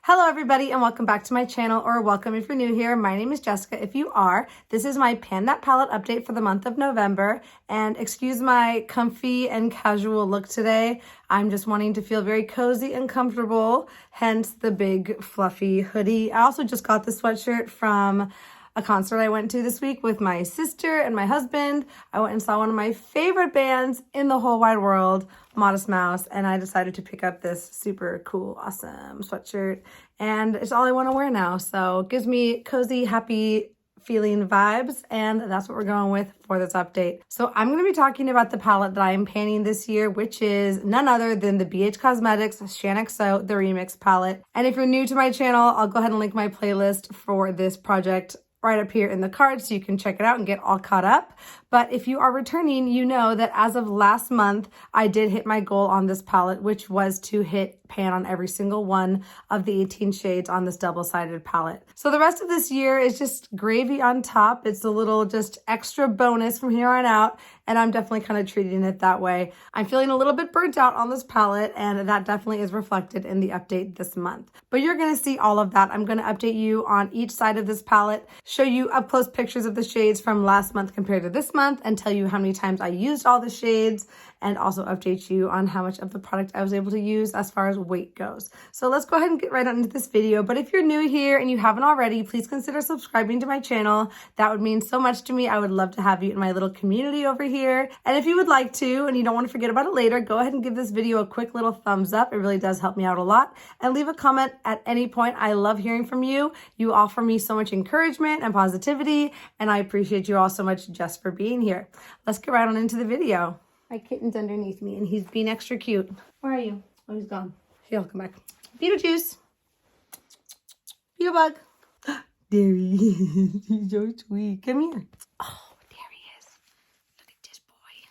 Hello everybody and welcome back to my channel, or welcome if you're new here. My name is Jessica if you are. This is my Pan That Palette update for the month of November, and excuse my comfy and casual look today. I'm just wanting to feel very cozy and comfortable, hence the big fluffy hoodie. I also just got the sweatshirt from a concert I went to this week with my sister and my husband. I went and saw one of my favorite bands in the whole wide world, Modest Mouse, and I decided to pick up this super cool, awesome sweatshirt, and it's all I want to wear now. So it gives me cozy, happy feeling vibes, and that's what we're going with for this update. So I'm going to be talking about the palette that I am panning this year, which is none other than the BHcosmetics Shaaaanxo, the Remix palette. And if you're new to my channel, I'll go ahead and link my playlist for this project right up here in the card so you can check it out and get all caught up. But if you are returning, you know that as of last month, I did hit my goal on this palette, which was to hit pan on every single one of the 18 shades on this double-sided palette. So the rest of this year is just gravy on top. It's a little just extra bonus from here on out, and I'm definitely kind of treating it that way. I'm feeling a little bit burnt out on this palette, and that definitely is reflected in the update this month. But you're going to see all of that. I'm going to update you on each side of this palette, show you up-close pictures of the shades from last month compared to this month, and tell you how many times I used all the shades, and also update you on how much of the product I was able to use as far as weight goes. So let's go ahead and get right on into this video. But if you're new here and you haven't already, please consider subscribing to my channel. That would mean so much to me. I would love to have you in my little community over here. And if you would like to, and you don't want to forget about it later, go ahead and give this video a quick little thumbs up. It really does help me out a lot. And leave a comment at any point. I love hearing from you. You offer me so much encouragement and positivity, and I appreciate you all so much just for being here. Let's get right on into the video. My kitten's underneath me, and he's being extra cute. Where are you? Oh, he's gone. He'll come back. Beetlejuice. Beetlebug. There he is. He's so sweet. Come here. Oh, there he is. Look at this boy.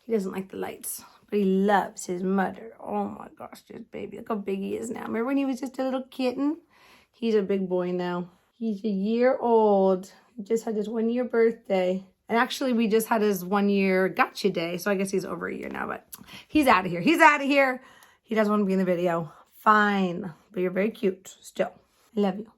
He doesn't like the lights, but he loves his mother. Oh my gosh, this baby. Look how big he is now. Remember when he was just a little kitten? He's a big boy now. He's a year old. He just had his 1-year birthday. And actually, we just had his 1-year gotcha day. So I guess he's over a year now, but he's out of here. He's out of here. He doesn't want to be in the video. Fine. But you're very cute still. I love you.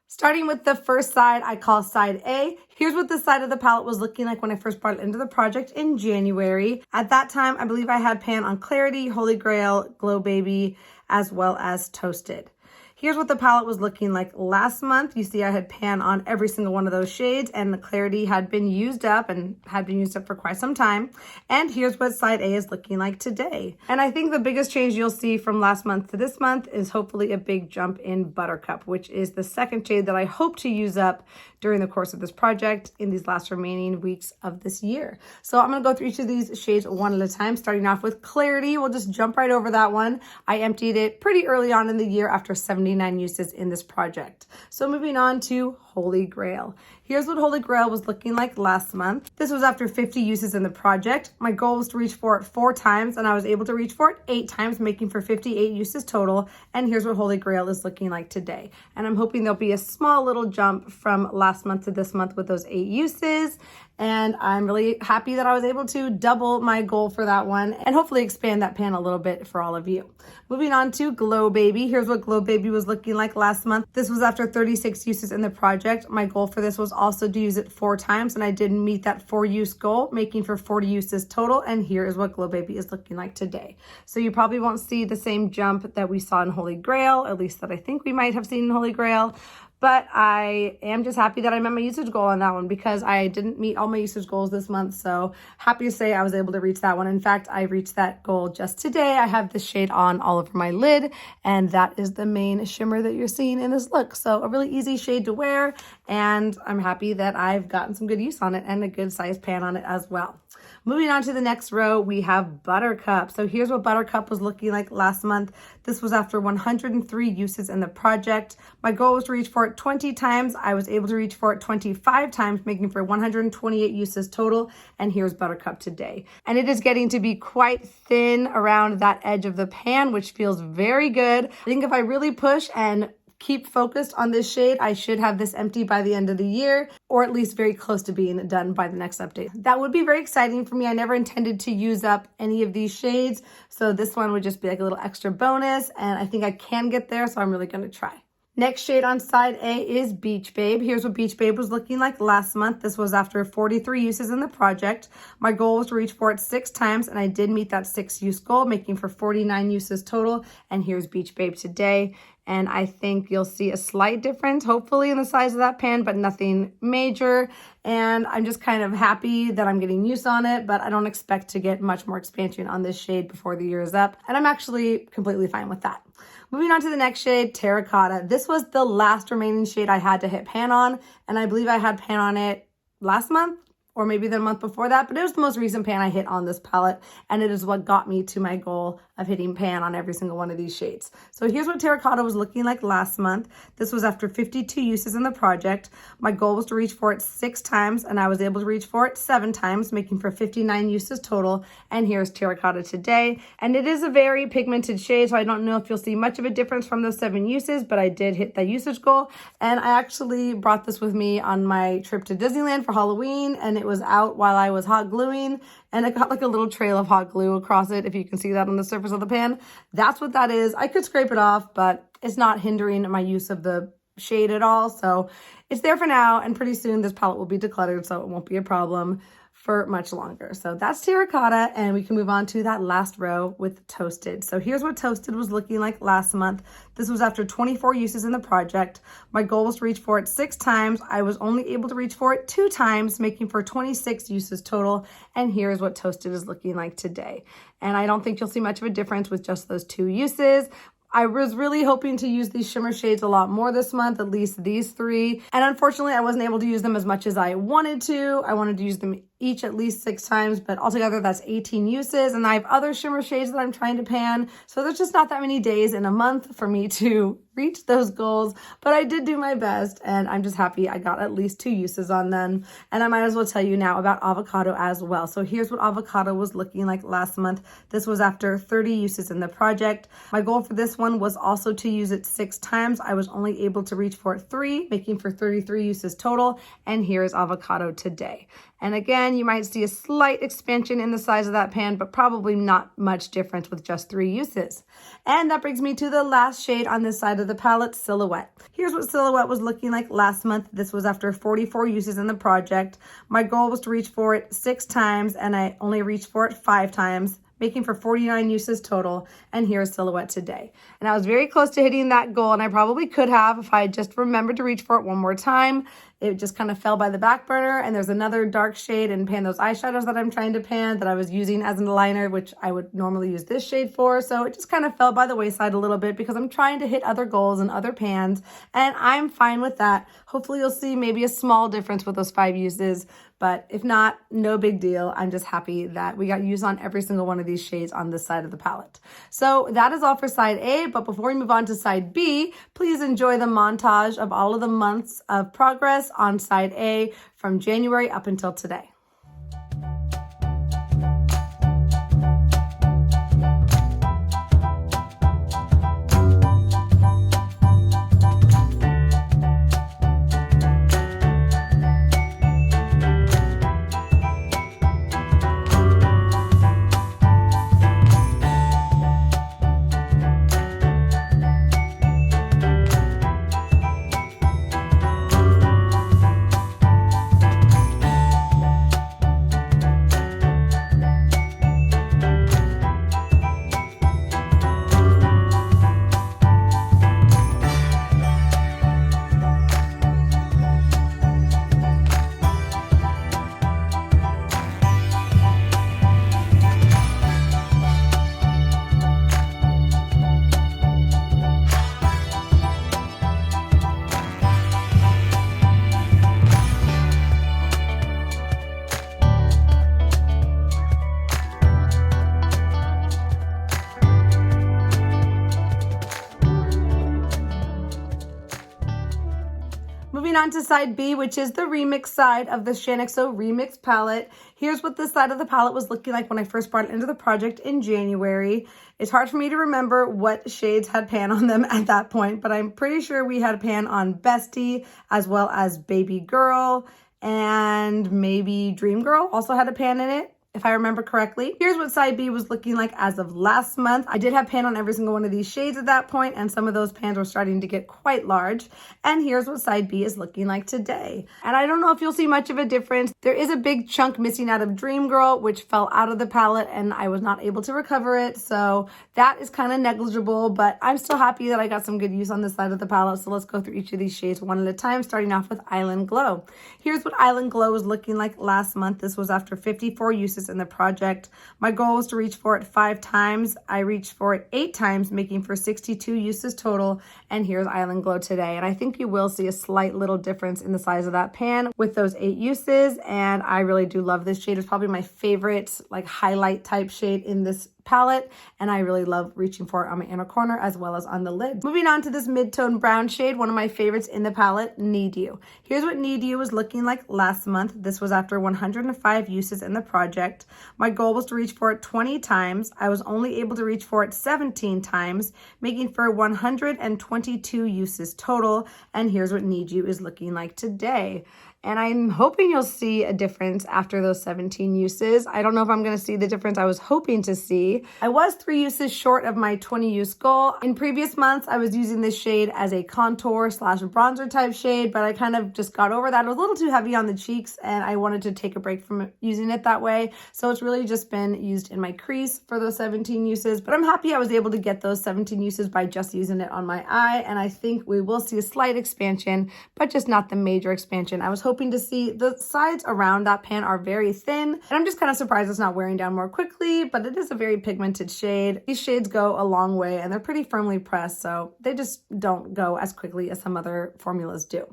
Starting with the first side, I call side A. Here's what the side of the palette was looking like when I first brought it into the project in January. At that time, I believe I had pan on Clarity, Holy Grail, Glow Baby, as well as Toasted. Here's what the palette was looking like last month. You see I had pan on every single one of those shades, and the Clarity had been used up and had been used up for quite some time. And here's what side A is looking like today. And I think the biggest change you'll see from last month to this month is hopefully a big jump in Buttercup, which is the second shade that I hope to use up during the course of this project in these last remaining weeks of this year. So I'm going to go through each of these shades one at a time, starting off with Clarity. We'll just jump right over that one. I emptied it pretty early on in the year after 79 uses in this project. So moving on to Holy Grail. Here's what Holy Grail was looking like last month. This was after 50 uses in the project. My goal was to reach for it 4 times, and I was able to reach for it 8 times, making for 58 uses total. And here's what Holy Grail is looking like today. And I'm hoping there'll be a small little jump from last month to this month with those 8 uses. And I'm really happy that I was able to double my goal for that one and hopefully expand that pan a little bit for all of you. Moving on to Glow Baby. Here's what Glow Baby was looking like last month. This was after 36 uses in the project. My goal for this was also to use it 4 times, and I didn't meet that 4-use goal, making for 40 uses total. And here is what Glow Baby is looking like today. So you probably won't see the same jump that we saw in Holy Grail, at least that I think we might have seen in Holy Grail. But I am just happy that I met my usage goal on that one, because I didn't meet all my usage goals this month. So happy to say I was able to reach that one. In fact, I reached that goal just today. I have this shade on all over my lid, and that is the main shimmer that you're seeing in this look. So a really easy shade to wear, and I'm happy that I've gotten some good use on it and a good size pan on it as well. Moving on to the next row, we have Buttercup. So here's what Buttercup was looking like last month. This was after 103 uses in the project. My goal was to reach for it 20 times. I was able to reach for it 25 times, making for 128 uses total. And here's Buttercup today. And it is getting to be quite thin around that edge of the pan, which feels very good. I think if I really push and keep focused on this shade, I should have this empty by the end of the year, or at least very close to being done by the next update. That would be very exciting for me. I never intended to use up any of these shades, so this one would just be like a little extra bonus, and I think I can get there, so I'm really going to try. Next shade on side A is Beach Babe. Here's what Beach Babe was looking like last month. This was after 43 uses in the project. My goal was to reach for it 6 times, and I did meet that 6 use goal, making for 49 uses total. And here's Beach Babe today. And I think you'll see a slight difference, hopefully, in the size of that pan, but nothing major. And I'm just kind of happy that I'm getting use on it, but I don't expect to get much more expansion on this shade before the year is up. And I'm actually completely fine with that. Moving on to the next shade, Terracotta. This was the last remaining shade I had to hit pan on, and I believe I had pan on it last month, or maybe the month before that, but it was the most recent pan I hit on this palette, and it is what got me to my goal of hitting pan on every single one of these shades. So here's what Terracotta was looking like last month. This was after 52 uses in the project. My goal was to reach for it 6 times, and I was able to reach for it 7 times, making for 59 uses total. And here's Terracotta today. And it is a very pigmented shade, so I don't know if you'll see much of a difference from those 7 uses, but I did hit the usage goal. And I actually brought this with me on my trip to Disneyland for Halloween, and it was out while I was hot gluing, and it got like a little trail of hot glue across it, if you can see that on the surface of the pan. That's what that is. I could scrape it off, but it's not hindering my use of the shade at all. So it's there for now, and pretty soon this palette will be decluttered, so it won't be a problem for much longer. So that's Terracotta, and we can move on to that last row with Toasted. So here's what Toasted was looking like last month. This was after 24 uses in the project. My goal was to reach for it 6 times. I was only able to reach for it 2 times, making for 26 uses total. And here's what Toasted is looking like today. And I don't think you'll see much of a difference with just those 2 uses. I was really hoping to use these shimmer shades a lot more this month, at least these 3. And unfortunately, I wasn't able to use them as much as I wanted to. I wanted to use them each at least 6 times, but altogether that's 18 uses. And I have other shimmer shades that I'm trying to pan. So there's just not that many days in a month for me to reach those goals, but I did do my best, and I'm just happy I got at least 2 uses on them. And I might as well tell you now about Avocado as well. So here's what Avocado was looking like last month. This was after 30 uses in the project. My goal for this one was also to use it 6 times. I was only able to reach for it 3, making for 33 uses total. And here's Avocado today. And again, you might see a slight expansion in the size of that pan, but probably not much difference with just 3 uses. And that brings me to the last shade on this side of the palette, Silhouette. Here's what Silhouette was looking like last month. This was after 44 uses in the project. My goal was to reach for it 6 times, and I only reached for it 5 times, making for 49 uses total. And here's Silhouette today. And I was very close to hitting that goal, and I probably could have if I had just remembered to reach for it one more time. It just kind of fell by the back burner, and there's another dark shade in Pan Those Eyeshadows that I'm trying to pan that I was using as an liner, which I would normally use this shade for. So it just kind of fell by the wayside a little bit because I'm trying to hit other goals and other pans, and I'm fine with that. Hopefully you'll see maybe a small difference with those 5 uses, but if not, no big deal. I'm just happy that we got use on every single one of these shades on this side of the palette. So that is all for side A, but before we move on to side B, please enjoy the montage of all of the months of progress on side A from January up until today. Moving on to side B, which is the remix side of the Shaaanxo Remix palette. Here's what this side of the palette was looking like when I first brought it into the project in January. It's hard for me to remember what shades had pan on them at that point, but I'm pretty sure we had pan on Bestie as well as Baby Girl, and maybe Dream Girl also had a pan in it, if I remember correctly. Here's what side B was looking like as of last month. I did have pan on every single one of these shades at that point, and some of those pans were starting to get quite large. And here's what side B is looking like today. And I don't know if you'll see much of a difference. There is a big chunk missing out of Dream Girl, which fell out of the palette and I was not able to recover it. So that is kind of negligible, but I'm still happy that I got some good use on this side of the palette. So let's go through each of these shades one at a time, starting off with Island Glow. Here's what Island Glow was looking like last month. This was after 54 uses in the project. My goal was to reach for it 5 times. I reached for it 8 times, making for 62 uses total. And here's Island Glow today. And I think you will see a slight little difference in the size of that pan with those 8 uses. And I really do love this shade. It's probably my favorite like highlight type shade in this palette, and I really love reaching for it on my inner corner as well as on the lid. Moving on to this mid-tone brown shade, one of my favorites in the palette, Need You. Here's what Need You was looking like last month. This was after 105 uses in the project. My goal was to reach for it 20 times. I was only able to reach for it 17 times, making for 122 uses total. And here's what Need You is looking like today. And I'm hoping you'll see a difference after those 17 uses. I don't know if I'm going to see the difference I was hoping to see. I was 3 uses short of my 20 use goal. In previous months, I was using this shade as a contour / bronzer type shade, but I kind of just got over that. It was a little too heavy on the cheeks and I wanted to take a break from using it that way. So it's really just been used in my crease for those 17 uses, but I'm happy I was able to get those 17 uses by just using it on my eye. And I think we will see a slight expansion, but just not the major expansion I was hoping to see. The sides around that pan are very thin, and I'm just kind of surprised it's not wearing down more quickly, but it is a very pigmented shade. These shades go a long way and they're pretty firmly pressed, so they just don't go as quickly as some other formulas do.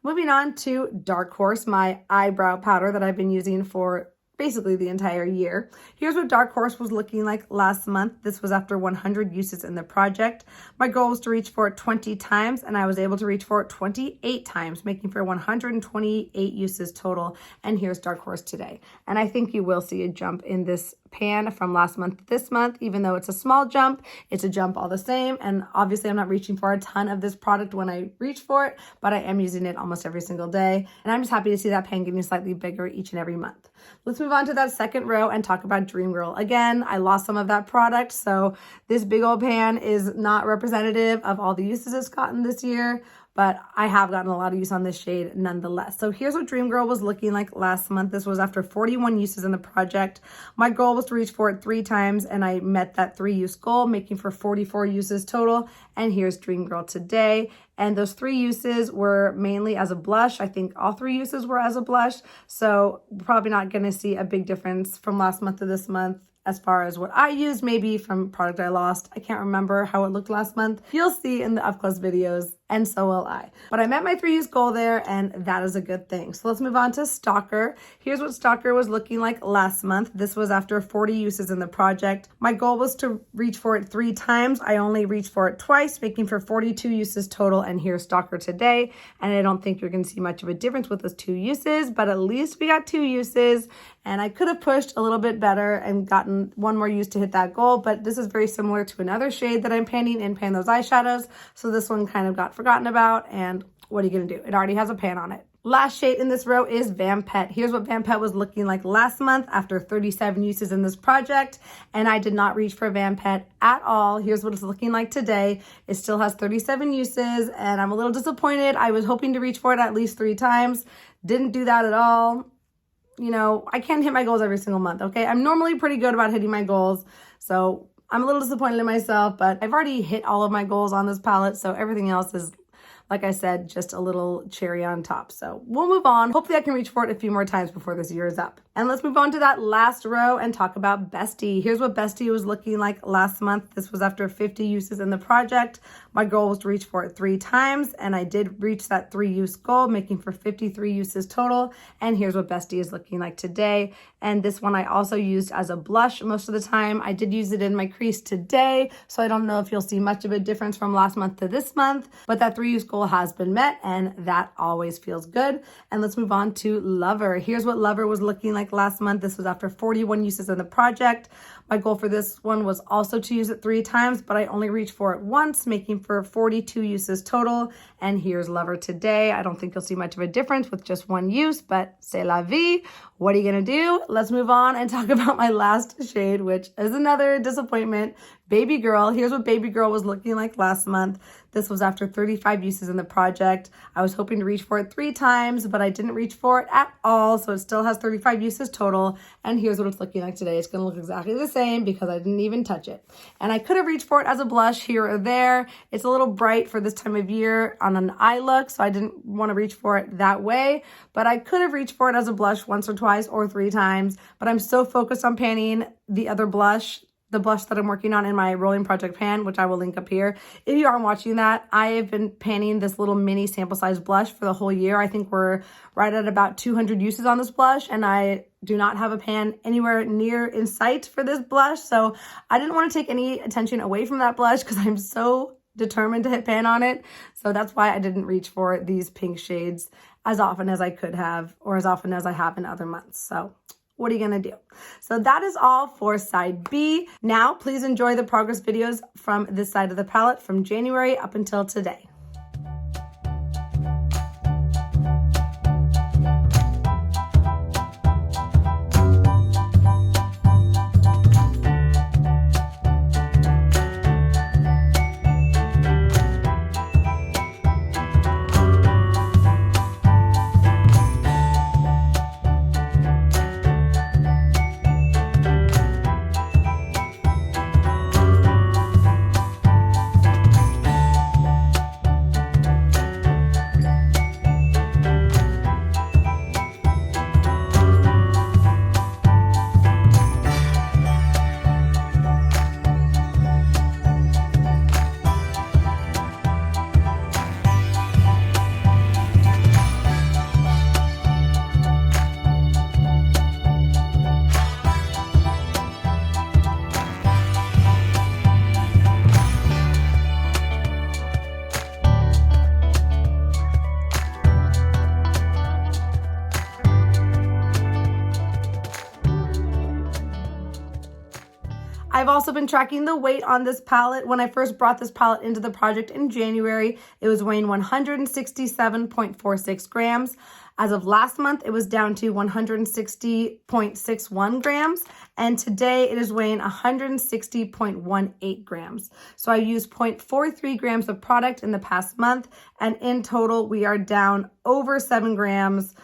Moving on to Dark Horse, my eyebrow powder that I've been using for basically the entire year. Here's what Dark Horse was looking like last month. This was after 100 uses in the project. My goal was to reach for it 20 times, and I was able to reach for it 28 times, making for 128 uses total. And here's Dark Horse today. And I think you will see a jump in this pan from last month to this month. Even though it's a small jump, it's a jump all the same. And obviously I'm not reaching for a ton of this product when I reach for it, but I am using it almost every single day. And I'm just happy to see that pan getting slightly bigger each and every month. Let's move on to that second row and talk about Dream Girl. Again, I lost some of that product, so this big old pan is not representative of all the uses it's gotten this year, but I have gotten a lot of use on this shade nonetheless. So here's what Dream Girl was looking like last month. This was after 41 uses in the project. My goal was to reach for it 3 times, and I met that 3 use goal, making for 44 uses total. And here's Dream Girl today. And those 3 uses were mainly as a blush. I think all 3 uses were as a blush. So we're probably not gonna see a big difference from last month to this month as far as what I used, maybe from product I lost. I can't remember how it looked last month. You'll see in the up close videos, and so will I. But I met my 3 use goal there, and that is a good thing. So let's move on to Stalker. Here's what Stalker was looking like last month. This was after 40 uses in the project. My goal was to reach for it 3 times. I only reached for it twice, making for 42 uses total, and here's Stalker today. And I don't think you're gonna see much of a difference with those 2 uses, but at least we got 2 uses, and I could have pushed a little bit better and gotten 1 more use to hit that goal, but this is very similar to another shade that I'm panning in Pan Those Eyeshadows, so this one kind of got forgotten about, and what are you gonna do? It already has a pan on it. Last shade in this row is Vampette. Here's what Vampette was looking like last month after 37 uses in this project, and I did not reach for Vampette at all. Here's what it's looking like today. It still has 37 uses, and I'm a little disappointed. I was hoping to reach for it at least 3 times. Didn't do that at all. You know, I can't hit my goals every single month, okay? I'm normally pretty good about hitting my goals, so I'm a little disappointed in myself, but I've already hit all of my goals on this palette, so everything else is, like I said, just a little cherry on top. So we'll move on. Hopefully I can reach for it a few more times before this year is up. And let's move on to that last row and talk about Bestie. Here's what Bestie was looking like last month. This was after 50 uses in the project. My goal was to reach for it 3 times, and I did reach that 3 use goal, making for 53 uses total. And here's what Bestie is looking like today. And this one I also used as a blush most of the time. I did use it in my crease today, so I don't know if you'll see much of a difference from last month to this month, but that 3 use goal has been met, and that always feels good. And let's move on to Lover. Here's what Lover was looking like last month. This was after 41 uses in the project. My goal for this one was also to use it 3 times, but I only reached for it once, making for 42 uses total. And here's Lover Today. I don't think you'll see much of a difference with just one use, but c'est la vie. What are you gonna do? Let's move on and talk about my last shade, which is another disappointment. Baby Girl. Here's what Baby Girl was looking like last month. This was after 35 uses in the project. I was hoping to reach for it 3 times, but I didn't reach for it at all. So it still has 35 uses total. And here's what it's looking like today. It's gonna look exactly the same because I didn't even touch it. And I could have reached for it as a blush here or there. It's a little bright for this time of year on an eye look, so I didn't want to reach for it that way. But I could have reached for it as a blush once or twice or 3 times. But I'm so focused on panning the other blush, the blush that I'm working on in my rolling project pan, which I will link up here. If you aren't watching that, I have been panning this little mini sample size blush for the whole year. I think we're right at about 200 uses on this blush, and I do not have a pan anywhere near in sight for this blush. So I didn't want to take any attention away from that blush because I'm so determined to hit pan on it. So that's why I didn't reach for these pink shades as often as I could have, or as often as I have in other months. So what are you gonna do? So that is all for side B. Now, please enjoy the progress videos from this side of the palette from January up until today. I've also been tracking the weight on this palette. When I first brought this palette into the project in January, it was weighing 167.46 grams. As of last month, it was down to 160.61 grams. And today it is weighing 160.18 grams. So I used 0.43 grams of product in the past month. And in total, we are down over 7 grams,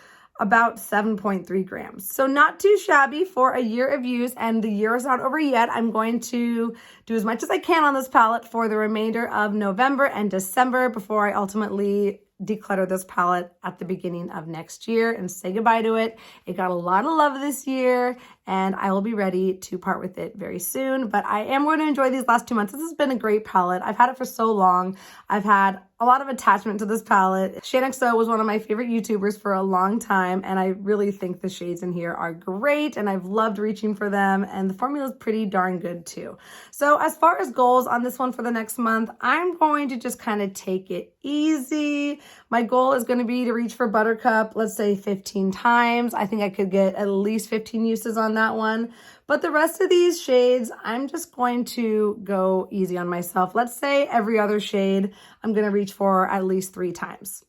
about 7.3 grams. So not too shabby for a year of use, and the year is not over yet. I'm going to do as much as I can on this palette for the remainder of November and December before I ultimately declutter this palette at the beginning of next year and say goodbye to it. It got a lot of love this year, and I will be ready to part with it very soon. But I am going to enjoy these last 2 months. This has been a great palette. I've had it for so long. I've had a lot of attachment to this palette. Shaaanxo was one of my favorite YouTubers for a long time, and I really think the shades in here are great, and I've loved reaching for them, and the formula is pretty darn good too. So as far as goals on this one for the next month, I'm going to just kind of take it easy. My goal is going to be to reach for Buttercup, let's say 15 times. I think I could get at least 15 uses on that one. But the rest of these shades, I'm just going to go easy on myself. Let's say every other shade, I'm going to reach for at least 3 times.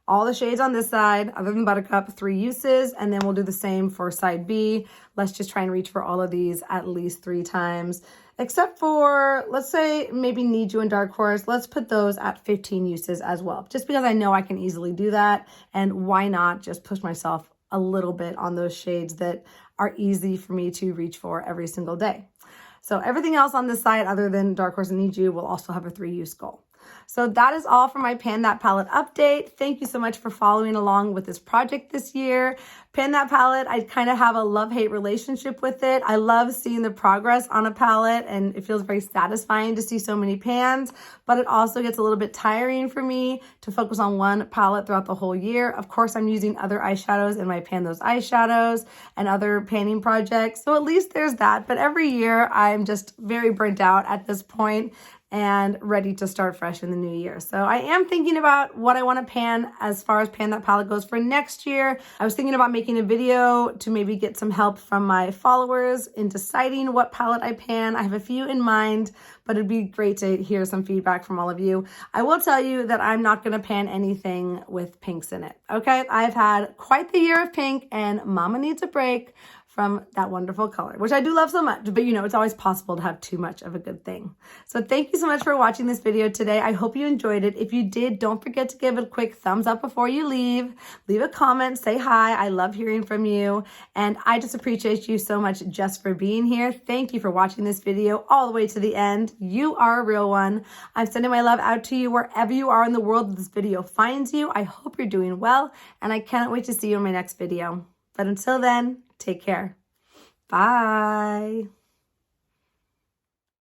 All the shades on this side, other than Buttercup, 3 uses, and then we'll do the same for side B. Let's just try and reach for all of these at least 3 times. Except for, let's say, maybe Need You and Dark Horse. Let's put those at 15 uses as well, just because I know I can easily do that. And why not just push myself a little bit on those shades that are easy for me to reach for every single day. So everything else on this side, other than Dark Horse and Need You, will also have a 3-use goal. So that is all for my Pan That Palette update. Thank you so much for following along with this project this year. Pan That Palette, I kind of have a love-hate relationship with it. I love seeing the progress on a palette, and it feels very satisfying to see so many pans, but it also gets a little bit tiring for me to focus on one palette throughout the whole year. Of course, I'm using other eyeshadows in my Pan Those eyeshadows and other panning projects, so at least there's that. But every year, I'm just very burnt out at this point. and ready to start fresh in the new year. So I am thinking about what I want to pan as far as pan that palette goes for next year. I was thinking about making a video to maybe get some help from my followers in deciding what palette I pan. I have a few in mind, but it'd be great to hear some feedback from all of you. I will tell you that I'm not going to pan anything with pinks in it. Okay, I've had quite the year of pink and mama needs a break from that wonderful color, which I do love so much, but you know, it's always possible to have too much of a good thing. So thank you so much for watching this video today. I hope you enjoyed it. If you did, don't forget to give it a quick thumbs up before you leave. Leave a comment, say hi. I love hearing from you. And I just appreciate you so much just for being here. Thank you for watching this video all the way to the end. You are a real one. I'm sending my love out to you wherever you are in the world that this video finds you. I hope you're doing well, and I cannot wait to see you in my next video. But until then, take care. Bye.